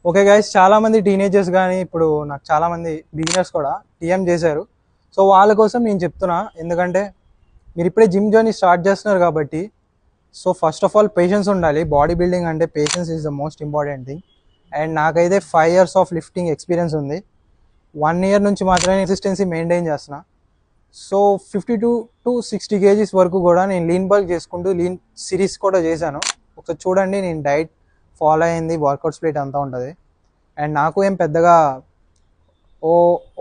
Okay guys, చాలామంది teenagers కానీ ఇప్పుడు నాకు చాలామంది బిగినర్స్ కూడా టీఎం చేశారు. సో వాళ్ళ కోసం నేను చెప్తున్నా, ఎందుకంటే మీరు ఇప్పుడే జిమ్ జర్నీ స్టార్ట్ చేస్తున్నారు కాబట్టి. So first of all patience ఉండాలి. బాడీ బిల్డింగ్ అంటే patience is the most important thing. And నాకైతే 5 years ఆఫ్ లిఫ్టింగ్ ఎక్స్పీరియన్స్ ఉంది. 1 year నుంచి మాత్రమే కన్సిస్టెన్సీ మెయింటైన్ చేస్తున్నా. సో 52 to 60 kgs వరకు కూడా నేను లీన్ బల్క్ చేసుకుంటూ లీన్ సిరీస్ కూడా చేశాను. ఒకసారి చూడండి, నేను డైట్ ఫాలో అయింది, వర్కౌట్ స్ప్లిట్ అంతా ఉంటుంది. అండ్ నాకు ఏం పెద్దగా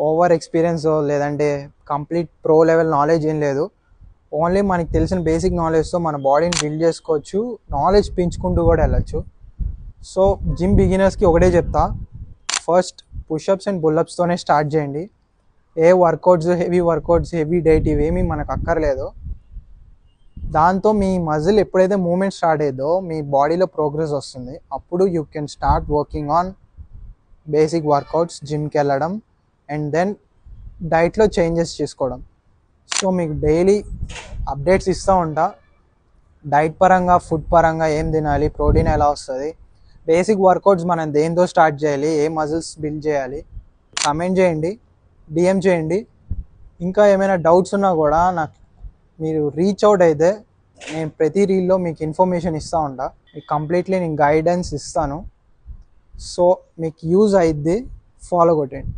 ఓవర్ ఎక్స్పీరియన్స్ లేదంటే కంప్లీట్ ప్రో లెవెల్ నాలెడ్జ్ ఏం లేదు. ఓన్లీ మనకి తెలిసిన బేసిక్ నాలెడ్జ్తో మన బాడీని బిల్డ్ చేసుకోవచ్చు, నాలెడ్జ్ పెంచుకుంటూ కూడా వెళ్ళచ్చు. సో జిమ్ బిగినర్స్కి ఒకటే చెప్తా, ఫస్ట్ పుషప్స్ అండ్ పుల్అప్స్తోనే స్టార్ట్ చేయండి. ఏ workouts, heavy workouts, heavy diet ఇవేమీ మనకు అక్కర్లేదు. దాంతో మీ మజిల్ ఎప్పుడైతే మూమెంట్ స్టార్ట్ అయ్యిందో మీ బాడీలో ప్రోగ్రెస్ వస్తుంది. అప్పుడు you can start working on basic workouts, జిమ్కి వెళ్ళడం, అండ్ దెన్ డైట్లో చేంజెస్ చేసుకోవడం. సో మీకు డైలీ అప్డేట్స్ ఇస్తూ ఉంటా, డైట్ పరంగా, ఫుడ్ పరంగా ఏం తినాలి, ప్రోటీన్ ఎలా వస్తుంది, బేసిక్ వర్కౌట్స్ మనం దేంతో స్టార్ట్ చేయాలి, ఏ మజిల్స్ బిల్డ్ చేయాలి. కమెంట్ చేయండి, డిఎం చేయండి. ఇంకా ఏమైనా డౌట్స్ ఉన్నా కూడా నాకు మీరు రీచ్ అవుట్ అయితే నేను ప్రతి రీల్లో మీకు ఇన్ఫర్మేషన్ ఇస్తూ ఉంటా. మీకు కంప్లీట్లీ నేను గైడెన్స్ ఇస్తాను. సో మీకు యూజ్ అయిద్ది, ఫాలో కొట్టండి.